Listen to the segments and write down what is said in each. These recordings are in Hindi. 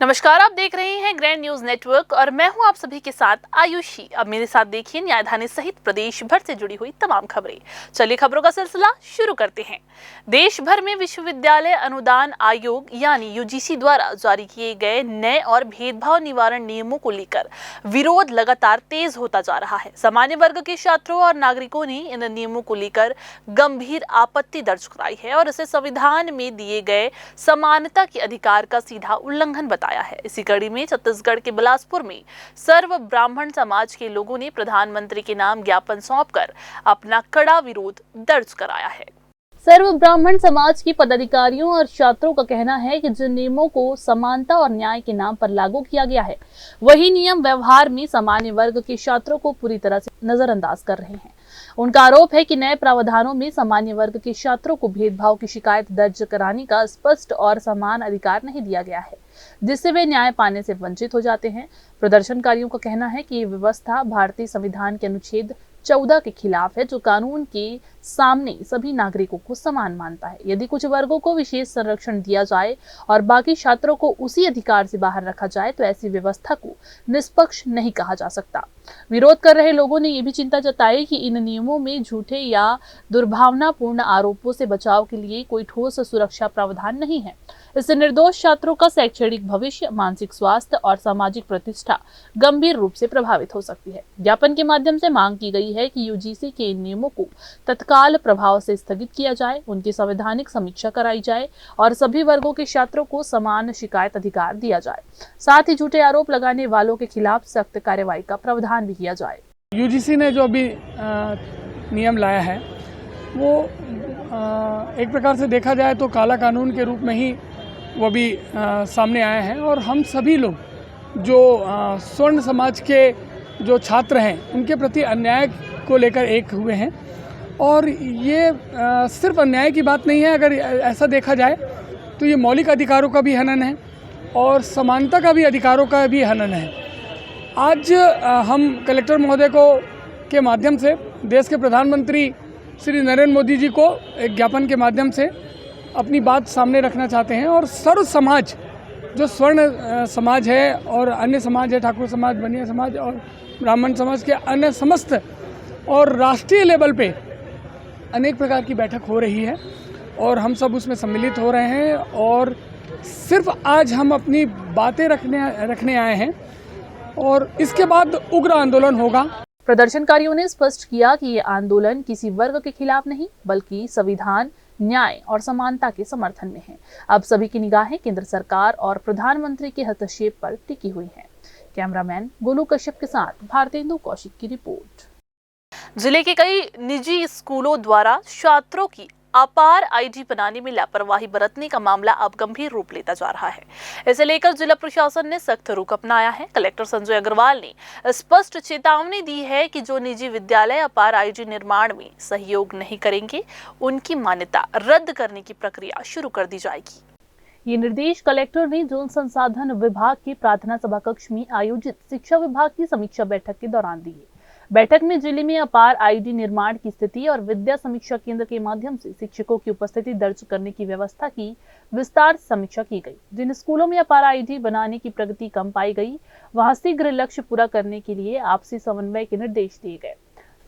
नमस्कार, आप देख रहे हैं ग्रैंड न्यूज नेटवर्क और मैं हूं आप सभी के साथ आयुषी। अब मेरे साथ देखिए न्यायधानी सहित प्रदेश भर से जुड़ी हुई तमाम खबरें। चलिए खबरों का सिलसिला शुरू करते हैं। देश भर में विश्वविद्यालय अनुदान आयोग यानी यूजीसी द्वारा जारी किए गए नए और भेदभाव निवारण नियमों को लेकर विरोध लगातार तेज होता जा रहा है। सामान्य वर्ग के छात्रों और नागरिकों ने इन नियमों को लेकर गंभीर आपत्ति दर्ज कराई है और इसे संविधान में दिए गए समानता के अधिकार का सीधा उल्लंघन बताया है। इसी कड़ी में छत्तीसगढ़ के बिलासपुर में सर्व ब्राह्मण समाज के लोगों ने प्रधानमंत्री के नाम ज्ञापन सौंपकर अपना कड़ा विरोध दर्ज कराया है। सर्व ब्राह्मण समाज के पदाधिकारियों और छात्रों का कहना है कि जिन नियमों को समानता और न्याय के नाम पर लागू किया गया है, वही नियम व्यवहार में सामान्य वर्ग के छात्रों को पूरी तरह से नजरअंदाज कर रहे हैं। उनका आरोप है कि नए प्रावधानों में सामान्य वर्ग के छात्रों को भेदभाव की शिकायत दर्ज कराने का स्पष्ट और समान अधिकार नहीं दिया गया है, जिससे वे न्याय पाने से वंचित हो जाते हैं। प्रदर्शनकारियों का कहना है कि ये व्यवस्था भारतीय संविधान के अनुच्छेद 14 के खिलाफ है, जो कानून के सामने सभी नागरिकों को समान मानता है। यदि कुछ वर्गों को विशेष संरक्षण दिया जाए और बाकी छात्रों को उसी अधिकार से बाहर रखा जाए तो ऐसी व्यवस्था को निष्पक्ष नहीं कहा जा सकता। विरोध कर रहे लोगों ने ये भी चिंता जताई कि इन नियमों में झूठे या दुर्भावनापूर्ण आरोपों से बचाव के लिए कोई ठोस सुरक्षा प्रावधान नहीं है। इससे निर्दोष छात्रों का शैक्षणिक भविष्य, मानसिक स्वास्थ्य और सामाजिक प्रतिष्ठा गंभीर रूप से प्रभावित हो सकती है। ज्ञापन के माध्यम से मांग की गई है कि यूजीसी के इन नियमों को तत्काल प्रभाव से स्थगित किया जाए, उनकी संवैधानिक समीक्षा कराई जाए और सभी वर्गों के छात्रों को समान शिकायत अधिकार दिया जाए। साथ ही झूठे आरोप लगाने वालों के खिलाफ सख्त कार्रवाई का प्रावधान भी किया जाए। यूजीसी ने जो अभी नियम लाया है वो एक प्रकार से देखा जाए तो काला कानून के रूप में ही वो भी सामने आया है और हम सभी लोग जो स्वर्ण समाज के जो छात्र हैं उनके प्रति अन्याय को लेकर एक हुए हैं। और ये सिर्फ अन्याय की बात नहीं है, अगर ऐसा देखा जाए तो ये मौलिक अधिकारों का भी हनन है और समानता का भी अधिकारों का भी हनन है। आज हम कलेक्टर महोदय के माध्यम से देश के प्रधानमंत्री श्री नरेंद्र मोदी जी को एक ज्ञापन के माध्यम से अपनी बात सामने रखना चाहते हैं और सर्व समाज जो स्वर्ण समाज है और अन्य समाज है, ठाकुर समाज, बनिया समाज और ब्राह्मण समाज के अन्य समस्त और राष्ट्रीय लेवल पे अनेक प्रकार की बैठक हो रही है और हम सब उसमें सम्मिलित हो रहे हैं और सिर्फ आज हम अपनी बातें रखने आए हैं और इसके बाद उग्र आंदोलन होगा। प्रदर्शनकारियों ने स्पष्ट किया कि ये आंदोलन किसी वर्ग के खिलाफ नहीं बल्कि संविधान, न्याय और समानता के समर्थन में है। अब सभी की निगाहें केंद्र सरकार और प्रधानमंत्री के हस्तक्षेप पर टिकी हुई हैं। कैमरामैन गोलू कश्यप के साथ भारतेंदु कौशिक की रिपोर्ट। जिले के कई निजी स्कूलों द्वारा छात्रों की अपार आईडी बनाने में लापरवाही बरतने का मामला अब गंभीर रूप लेता जा रहा है। इसे लेकर जिला प्रशासन ने सख्त रुख अपनाया है। कलेक्टर संजय अग्रवाल ने स्पष्ट चेतावनी दी है कि जो निजी विद्यालय अपार आईडी निर्माण में सहयोग नहीं करेंगे, उनकी मान्यता रद्द करने की प्रक्रिया शुरू कर दी जाएगी। ये निर्देश कलेक्टर ने जल संसाधन विभाग के प्रार्थना सभा कक्ष में आयोजित शिक्षा विभाग की समीक्षा बैठक के दौरान दिए। बैठक में जिले में अपार आईडी निर्माण की स्थिति और विद्या समीक्षा केंद्र के माध्यम से शिक्षकों की उपस्थिति दर्ज करने की व्यवस्था की विस्तार समीक्षा की गई। जिन स्कूलों में अपार आईडी बनाने की प्रगति कम पाई गई, वहां शीघ्र लक्ष्य पूरा करने के लिए आपसी समन्वय के निर्देश दिए गए।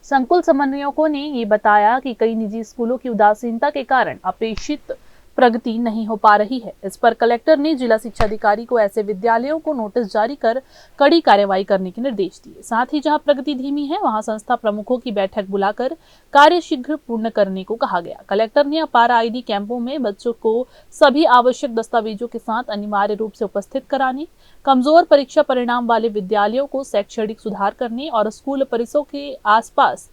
संकुल समन्वयकों ने ये बताया कि कई निजी स्कूलों की उदासीनता के कारण अपेक्षित प्रगति नहीं हो पा रही है। इस पर कलेक्टर ने जिला शिक्षा अधिकारी को ऐसे विद्यालयों को नोटिस जारी कर कड़ी कार्रवाई करने के निर्देश दिए। साथ ही जहां प्रगति धीमी है, वहां संस्था प्रमुखों की बैठक बुलाकर कार्य शीघ्र पूर्ण करने को कहा गया। कलेक्टर ने अपार आईडी कैंपों में बच्चों को सभी आवश्यक दस्तावेजों के साथ अनिवार्य रूप से उपस्थित कराने, कमजोर परीक्षा परिणाम वाले विद्यालयों को शैक्षणिक सुधार करने और स्कूल परिसरों के आसपास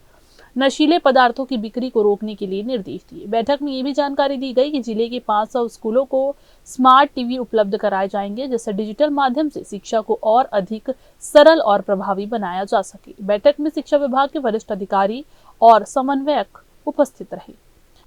नशीले पदार्थों की बिक्री को रोकने के लिए निर्देश दिए। बैठक में ये भी जानकारी दी गई कि जिले के 500 स्कूलों को स्मार्ट टीवी उपलब्ध कराए जाएंगे, जिससे डिजिटल माध्यम से शिक्षा को और अधिक सरल और प्रभावी बनाया जा सके। बैठक में शिक्षा विभाग के वरिष्ठ अधिकारी और समन्वयक उपस्थित रहे।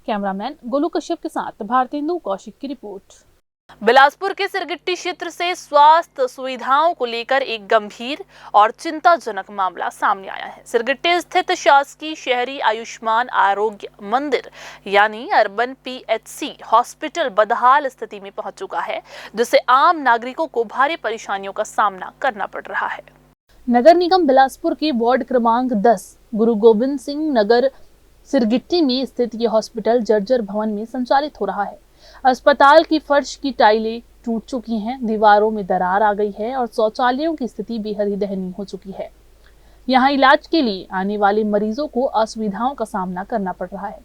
कैमरामैन गोलू कश्यप के साथ भारतेंदु कौशिक की रिपोर्ट। बिलासपुर के सिरगिट्टी क्षेत्र से स्वास्थ्य सुविधाओं को लेकर एक गंभीर और चिंताजनक मामला सामने आया है। सिरगिट्टी स्थित शासकीय शहरी आयुष्मान आरोग्य मंदिर यानी अर्बन पीएचसी हॉस्पिटल बदहाल स्थिति में पहुंच चुका है, जिससे आम नागरिकों को भारी परेशानियों का सामना करना पड़ रहा है। नगर निगम बिलासपुर के वार्ड क्रमांक 10 गुरु गोविंद सिंह नगर सिरगिट्टी में स्थित ये हॉस्पिटल जर्जर भवन में संचालित हो रहा है। अस्पताल की फर्श की टाइलें टूट चुकी हैं, दीवारों में दरार आ गई है और शौचालयों की स्थिति बेहद ही दयनीय हो चुकी है। यहाँ इलाज के लिए आने वाले मरीजों को असुविधाओं का सामना करना पड़ रहा है।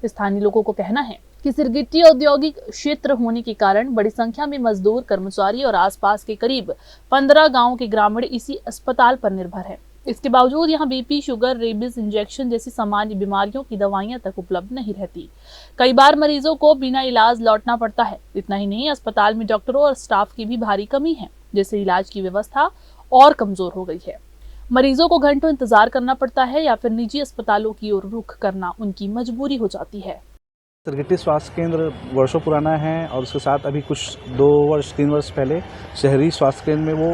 स्थानीय लोगों को कहना है कि सिरगिट्टी औद्योगिक क्षेत्र होने के कारण बड़ी संख्या में मजदूर, कर्मचारी और आसपास के करीब 15 गांवों के ग्रामीण इसी अस्पताल पर निर्भर है। इसके बावजूद यहाँ बीपी, शुगर, रेबीज इंजेक्शन जैसी सामान्य बीमारियों की दवाइयां तक उपलब्ध नहीं रहती। कई बार मरीजों को बिना इलाज लौटना पड़ता है। इतना ही नहीं, अस्पताल में डॉक्टरों और स्टाफ की भी भारी कमी है, जिससे इलाज की व्यवस्था और कमजोर हो गई है। मरीजों को घंटों इंतजार करना पड़ता है या फिर निजी अस्पतालों की ओर रुख करना उनकी मजबूरी हो जाती है। सिरगिट्टी स्वास्थ्य केंद्र वर्षों पुराना है और उसके साथ अभी कुछ 2-3 वर्ष पहले शहरी स्वास्थ्य केंद्र में वो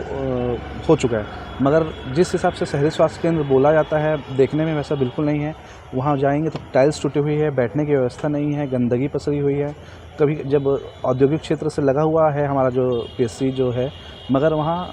हो चुका है। मगर जिस हिसाब से शहरी स्वास्थ्य केंद्र बोला जाता है, देखने में वैसा बिल्कुल नहीं है। वहाँ जाएंगे तो टाइल्स टूटी हुई है, बैठने की व्यवस्था नहीं है, गंदगी पसरी हुई है। कभी जब औद्योगिक क्षेत्र से लगा हुआ है हमारा जो पीएचसी जो है, मगर वहाँ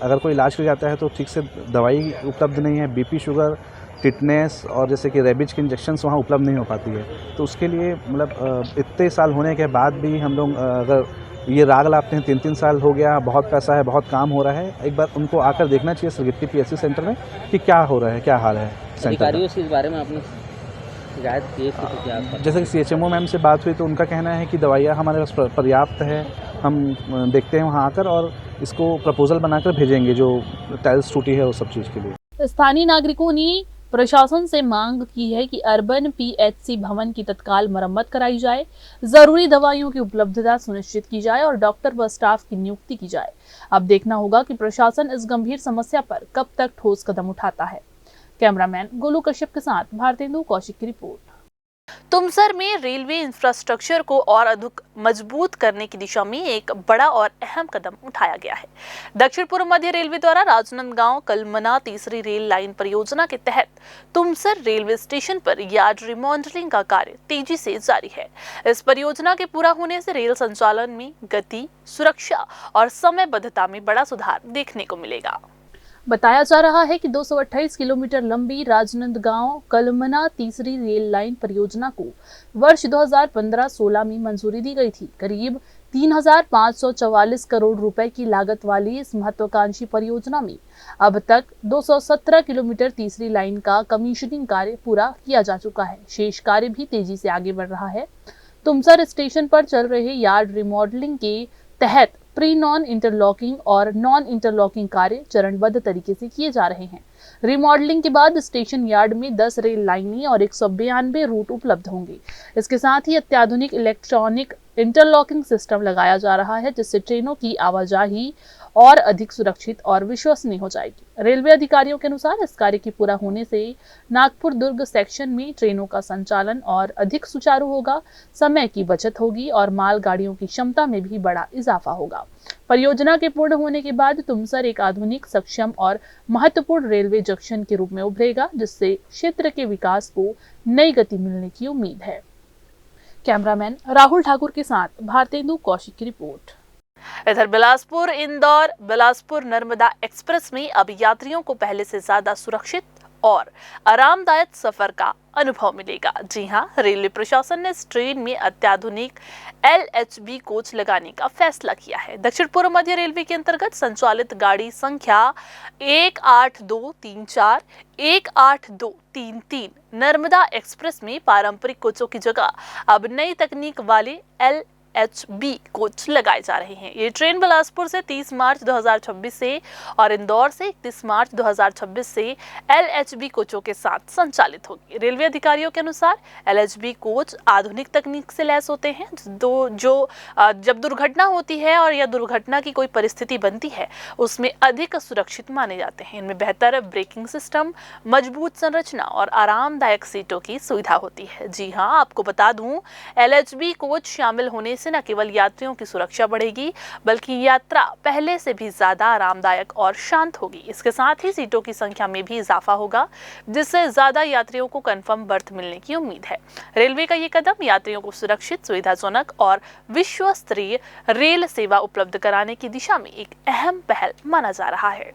अगर कोई इलाज किया जाता है तो ठीक से दवाई उपलब्ध नहीं है। बीपी, शुगर, टिटनेस और जैसे कि रेबीज की इंजेक्शन्स वहाँ उपलब्ध नहीं हो पाती है। तो उसके लिए मतलब इतने साल होने के बाद भी हम लोग अगर ये राग लाते हैं, 3-3 साल हो गया, बहुत पैसा है, बहुत काम हो रहा है, एक बार उनको आकर देखना चाहिए सिरगिट्टी पीएचसी सेंटर में कि क्या हो रहा है, क्या हाल है। अधिकारियों से इस बारे में आपने शिकायत की थी तो क्या? जैसे कि सीएचएमओ मैम से बात हुई तो उनका कहना है कि दवाइयाँ हमारे पास पर्याप्त है, हम देखते हैं वहाँ आकर और इसको प्रपोजल बनाकर भेजेंगे जो टाइल्स टूटी है वो सब चीज़ के लिए। स्थानीय नागरिकों ने प्रशासन से मांग की है कि अर्बन पीएचसी भवन की तत्काल मरम्मत कराई जाए, जरूरी दवाइयों की उपलब्धता सुनिश्चित की जाए और डॉक्टर व स्टाफ की नियुक्ति की जाए। अब देखना होगा कि प्रशासन इस गंभीर समस्या पर कब तक ठोस कदम उठाता है। कैमरामैन गोलू कश्यप के साथ भारतेंदु कौशिक की रिपोर्ट। तुमसर में रेलवे इंफ्रास्ट्रक्चर को और अधिक मजबूत करने की दिशा में एक बड़ा और अहम कदम उठाया गया है। दक्षिण पूर्व मध्य रेलवे द्वारा राजनांदगांव कलमना तीसरी रेल लाइन परियोजना के तहत तुमसर रेलवे स्टेशन पर यार्ड रिमॉडलिंग का कार्य तेजी से जारी है। इस परियोजना के पूरा होने से रेल संचालन में गति, सुरक्षा और समयबद्धता में बड़ा सुधार देखने को मिलेगा। बताया जा रहा है कि 228 किलोमीटर लंबी राजनांदगांव कलमना तीसरी रेल लाइन परियोजना को वर्ष 2015-16 में मंजूरी दी गई थी। करीब 3,544 करोड़ रुपए की लागत वाली इस महत्वाकांक्षी परियोजना में अब तक 217 किलोमीटर तीसरी लाइन का कमीशनिंग कार्य पूरा किया जा चुका है। शेष कार्य भी तेजी से आगे बढ़ रहा है। तुमसर स्टेशन पर चल रहे यार्ड रिमॉडलिंग के तहत प्री नॉन इंटरलॉकिंग और नॉन इंटरलॉकिंग कार्य चरणबद्ध तरीके से किए जा रहे हैं। रिमॉडलिंग के बाद स्टेशन यार्ड में 10 रेल लाइनें और 192 रूट उपलब्ध होंगे। इसके साथ ही अत्याधुनिक इलेक्ट्रॉनिक इंटरलॉकिंग सिस्टम लगाया जा रहा है, जिससे ट्रेनों की आवाजाही और अधिक सुरक्षित और विश्वसनीय हो जाएगी। रेलवे अधिकारियों के अनुसार इस कार्य के पूरा होने से नागपुर दुर्ग सेक्शन में ट्रेनों का संचालन और अधिक सुचारू होगा, समय की बचत होगी और मालगाड़ियों की क्षमता में भी बड़ा इजाफा होगा। परियोजना के पूर्ण होने के बाद तुमसर एक आधुनिक, सक्षम और महत्वपूर्ण रेलवे जंक्शन के रूप में उभरेगा, जिससे क्षेत्र के विकास को नई गति मिलने की उम्मीद है। कैमरामैन राहुल ठाकुर के साथ भारतेंदु कौशिक की रिपोर्ट। इधर बिलासपुर इंदौर बिलासपुर नर्मदा एक्सप्रेस में अब यात्रियों को पहले से ज्यादा सुरक्षित और आरामदायक सफर का अनुभव मिलेगा। जी हां, रेलवे प्रशासन ने इस ट्रेन में अत्याधुनिक LHB कोच लगाने का फैसला किया है। दक्षिण पूर्व मध्य रेलवे के अंतर्गत संचालित गाड़ी संख्या 18234, 18233 नर्मदा एक्सप्रेस में पारंपरिक कोचों की जगह अब नई तकनीक वाले LHB कोच लगाए जा रहे हैं। ये ट्रेन बिलासपुर से 30 मार्च 2026 से और इंदौर से 31 मार्च 2026 से LHB कोचों के साथ संचालित होगी। रेलवे अधिकारियों के अनुसार LHB कोच आधुनिक तकनीक से लैस होते हैं, जब दुर्घटना होती है और या दुर्घटना की कोई परिस्थिति बनती है उसमें अधिक सुरक्षित माने जाते हैं। इनमें बेहतर ब्रेकिंग सिस्टम, मजबूत संरचना और आरामदायक सीटों की सुविधा होती है। जी हाँ, आपको बता दूं, LHB कोच शामिल होने से न केवल यात्रियों की सुरक्षा बढ़ेगी बल्कि यात्रा पहले से भी ज्यादा आरामदायक और शांत होगी। इसके साथ ही सीटों की संख्या में भी इजाफा होगा, जिससे ज्यादा यात्रियों को कंफर्म बर्थ मिलने की उम्मीद है। रेलवे का ये कदम यात्रियों को सुरक्षित, सुविधाजनक और विश्व स्तरीय रेल सेवा उपलब्ध कराने की दिशा में एक अहम पहल माना जा रहा है।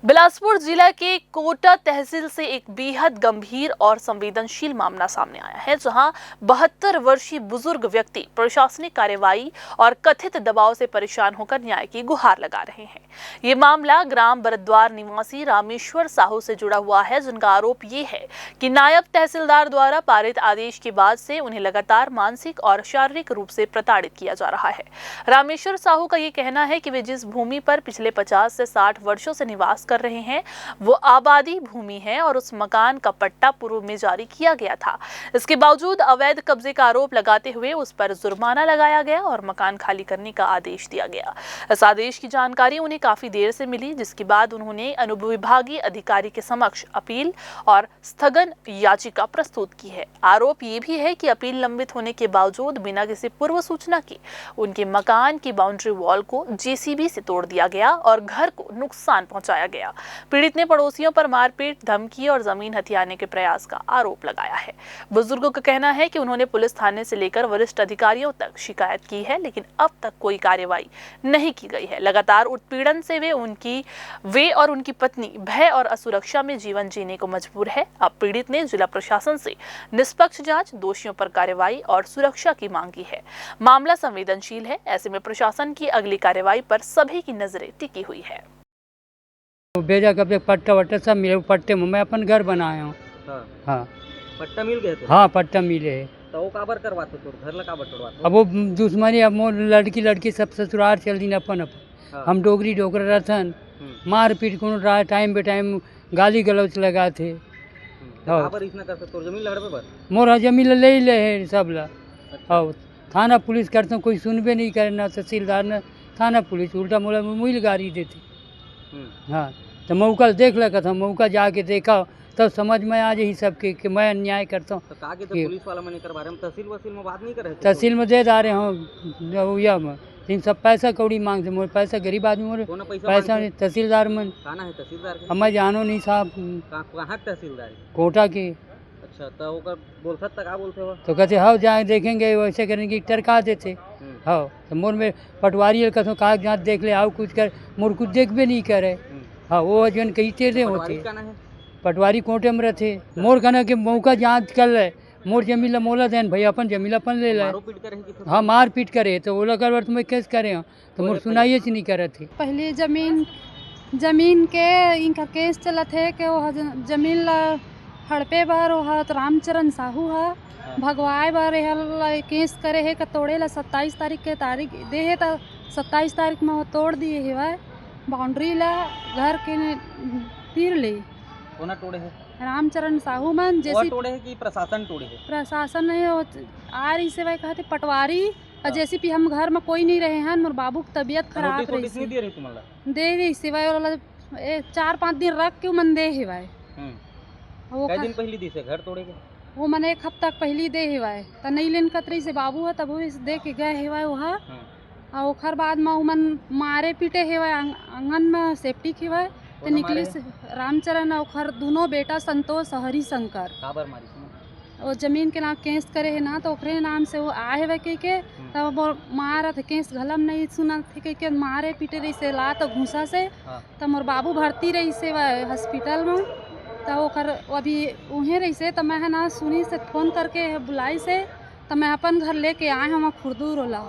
बिलासपुर जिला के कोटा तहसील से एक बेहद गंभीर और संवेदनशील मामला सामने आया है, जहां 72 वर्षीय बुजुर्ग व्यक्ति प्रशासनिक कार्रवाई और कथित दबाव से परेशान होकर न्याय की गुहार लगा रहे हैं। ये मामला ग्राम बरद्वार निवासी रामेश्वर साहू से जुड़ा हुआ है, जिनका आरोप ये है कि नायब तहसीलदार द्वारा पारित आदेश के बाद से उन्हें लगातार मानसिक और शारीरिक रूप से प्रताड़ित किया जा रहा है। रामेश्वर साहू का ये कहना है कि वे जिस भूमि पर पिछले 50 से 60 वर्षों से निवास कर रहे हैं वो आबादी भूमि है और उस मकान का पट्टा पूर्व में जारी किया गया था। इसके बावजूद अवैध कब्जे का आरोप लगाते हुए उस पर जुर्माना लगाया गया और मकान खाली करने का आदेश दिया गया। इस आदेश की जानकारी उन्हें काफी देर से मिली, जिसके बाद उन्होंने अनुविभागीय अधिकारी के समक्ष अपील और स्थगन याचिका प्रस्तुत की है। आरोप ये भी है कि अपील लंबित होने के बावजूद बिना किसी पूर्व सूचना के उनके मकान की बाउंड्री वॉल को जेसीबी से तोड़ दिया गया और घर को नुकसान पहुंचाया गया। पीड़ित ने पड़ोसियों पर मारपीट, धमकी और जमीन हथियाने के प्रयास का आरोप लगाया है। बुजुर्गों का कहना है कि उन्होंने पुलिस थाने से लेकर वरिष्ठ अधिकारियों तक शिकायत की है, लेकिन अब तक कोई कार्रवाई नहीं की गई है। लगातार उत्पीड़न से वे और उनकी पत्नी भय और असुरक्षा में जीवन जीने को मजबूर है। अब पीड़ित ने जिला प्रशासन से निष्पक्ष जांच, दोषियों पर कार्रवाई और सुरक्षा की मांग की है। मामला संवेदनशील है, ऐसे में प्रशासन की अगली कार्रवाई पर सभी की नजरें टिकी हुई है। भेजा कब पट्टा वट्टा सब मिले, पट्टे में मैं अपन घर बनाया हूँ। हाँ पट्टा मिल गए थे। हाँ पट्टा मिले है। तो वो काबर करवाते तो घर लगा तोड़वाते। अब वो दुश्मनी, अब मोर लड़की सब ससुराल चल दी अपन हाँ। हम डोगरी डोगरा रहथन, मार पीट को रहा टाइम बे टाइम गाली गलौच लगा थे। काबर इसना करते तो जमीन लड़बे पर मोर जमीन ले ही ले है सब ला। और थाना पुलिस करते हैं, कोई सुनबे नहीं करे, ना तहसीलदार ना थाना पुलिस, उल्टा मोला मुइल गाड़ी देती। हाँ तो मौका देख लगा था, मौका जाके देखा तब समझ में आ जाए सबके कि मैं अन्याय करता हूँ। तो कागे तो पुलिस वाला मैंने करवा रहे हम तहसील वसील में बात नहीं कर रहे थे। तहसील में दे रहे हो या में लेकिन सब पैसा कौड़ी मांगते, मोर पैसा गरीब आदमी, मोर पैसा नहीं। तहसीलदार में कहाँ है तहसीलदार के? हमें जानो नहीं साहब। कहाँ तहसीलदार? कोटा के। अच्छा तो वो बोल सकता क्या बोलते हो? तो कहते हाँ जाए देखेंगे, वैसे करेंगे, टरका देते। हाँ तो मोर में पटवारी कसो कागजात देख ले, आओ कुछ कर, मोर कुछ देख भी नहीं करे। हाँ वो जन कही तेरे होते पटवारी कोटे में रहते। मोर कहना कि मौका जांच कर ले, मोर जमीला मोला देन भाई अपन जमीला अपन ले लाए। हाँ मार पीट करे तो ओला कर तुम्हें केस करे तो मोर सुनाइए नहीं करे थे। पहले जमीन के इनका केस चला थे कि वो जमीन ला हड़पे बार वो रामचरण साहू है भगवाए बार केस करे है कि तोड़े ला 27 तारीख के तारीख दे है तो 27 तारीख में वो तोड़ दिए है वह बाउंड्री ला घर के तीर ले। कोना तोड़े है? रामचरण साहू मन जैसे तोड़े है कि प्रशासन तोड़े है? प्रशासन नहीं आ रही से वह कहते पटवारी और जैसे भी हम घर में कोई नहीं रहे हैं, मोर बाबू की तबीयत खराब रही दे रही सिवाय 4-5 दिन रख के मन दे है वो दिन पहली दी से घर तोड़े के वो मन 1 हफ्ता पहली दे है तो नहीं लेन कतरी से बाबू है तब वो दे के गए है वहाँ और ओखर बाद में उमन मारे पीटे है आंगन में सेफ्टी की वह तो निकली रामचरण ओखर दोनों बेटा संतोष हरि शंकर वो जमीन के नाम केस करे है ना तो ओकरे नाम से वो आए है के तब मारा थे केस घलम नहीं सुना थे के मारे पीटे रही से ला तो घूसा से तब मोर बाबू भर्ती रही से वह हॉस्पिटल में तो ओखर अभी उहें रही से तो मैं है ना सुनी से फोन करके बुलाई से तो मैं अपन घर लेके आए हम खुरदूर होला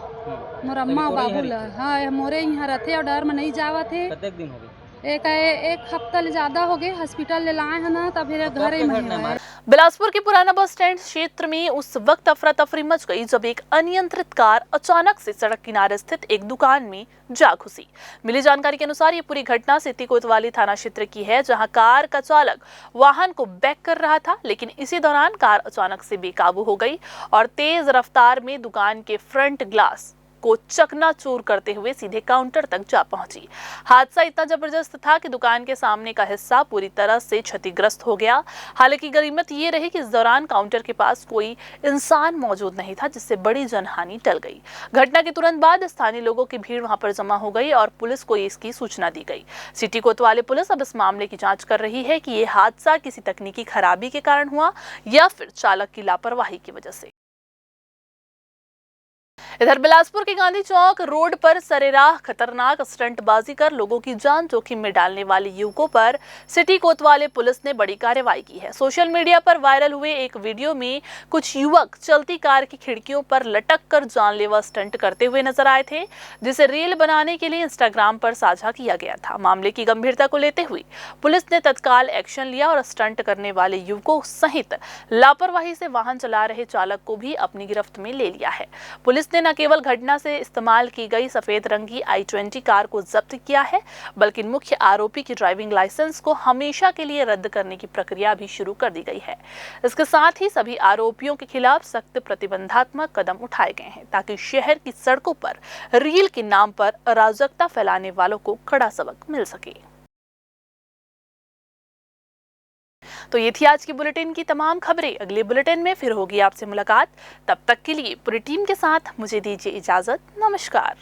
मोर अम्मा बाबू ला। हाँ मोरे यहाँ रहते और डर में नहीं जावा थे। दिन हो गए? एक हफ्ता ले ज्यादा हो गए, हॉस्पिटल ले लाए हैं ना तब फिर घर में। बिलासपुर के पुराना बस स्टैंड क्षेत्र में उस वक्त अफरा तफरी मच गई जब एक अनियंत्रित कार अचानक से सड़क किनारे स्थित एक दुकान में जा घुसी। मिली जानकारी के अनुसार ये पूरी घटना सिटी कोतवाली थाना क्षेत्र की है, जहां कार का चालक वाहन को बैक कर रहा था, लेकिन इसी दौरान कार अचानक से बेकाबू हो गई और तेज रफ्तार में दुकान के फ्रंट ग्लास को चकनाचूर करते हुए सीधे काउंटर तक जा पहुंची। हादसा इतना जबरदस्त था कि दुकान के सामने का हिस्सा पूरी तरह से क्षतिग्रस्त हो गया। हालांकि गनीमत ये रही कि इस दौरान काउंटर के पास कोई इंसान मौजूद नहीं था, जिससे बड़ी जनहानि टल गई। घटना के तुरंत बाद स्थानीय लोगों की भीड़ वहां पर जमा हो गई और पुलिस को इसकी सूचना दी गई। सिटी कोतवाली पुलिस अब इस मामले की जांच कर रही है कि ये हादसा किसी तकनीकी खराबी के कारण हुआ या फिर चालक की लापरवाही की वजह से। इधर बिलासपुर के गांधी चौक रोड पर सरेराह खतरनाक स्टंटबाजी कर लोगों की जान जोखिम में डालने वाले युवकों पर सिटी कोतवाली पुलिस ने बड़ी कार्रवाई की है। सोशल मीडिया पर वायरल हुए एक वीडियो में कुछ युवक चलती कार की खिड़कियों पर लटक कर जानलेवा स्टंट करते हुए नजर आए थे, जिसे रील बनाने के लिए इंस्टाग्राम पर साझा किया गया था। मामले की गंभीरता को लेते हुए पुलिस ने तत्काल एक्शन लिया और स्टंट करने वाले युवकों सहित लापरवाही से वाहन चला रहे चालक को भी अपनी गिरफ्त में ले लिया है। पुलिस ने न केवल घटना से इस्तेमाल की गई सफेद रंग की i20 कार को जब्त किया है, बल्कि मुख्य आरोपी की ड्राइविंग लाइसेंस को हमेशा के लिए रद्द करने की प्रक्रिया भी शुरू कर दी गई है। इसके साथ ही सभी आरोपियों के खिलाफ सख्त प्रतिबंधात्मक कदम उठाए गए हैं, ताकि शहर की सड़कों पर रील के नाम पर अराजकता फैलाने वालों को कड़ा सबक मिल सके। तो ये थी आज की बुलेटिन की तमाम खबरें। अगले बुलेटिन में फिर होगी आपसे मुलाकात। तब तक के लिए पूरी टीम के साथ मुझे दीजिए इजाजत। नमस्कार।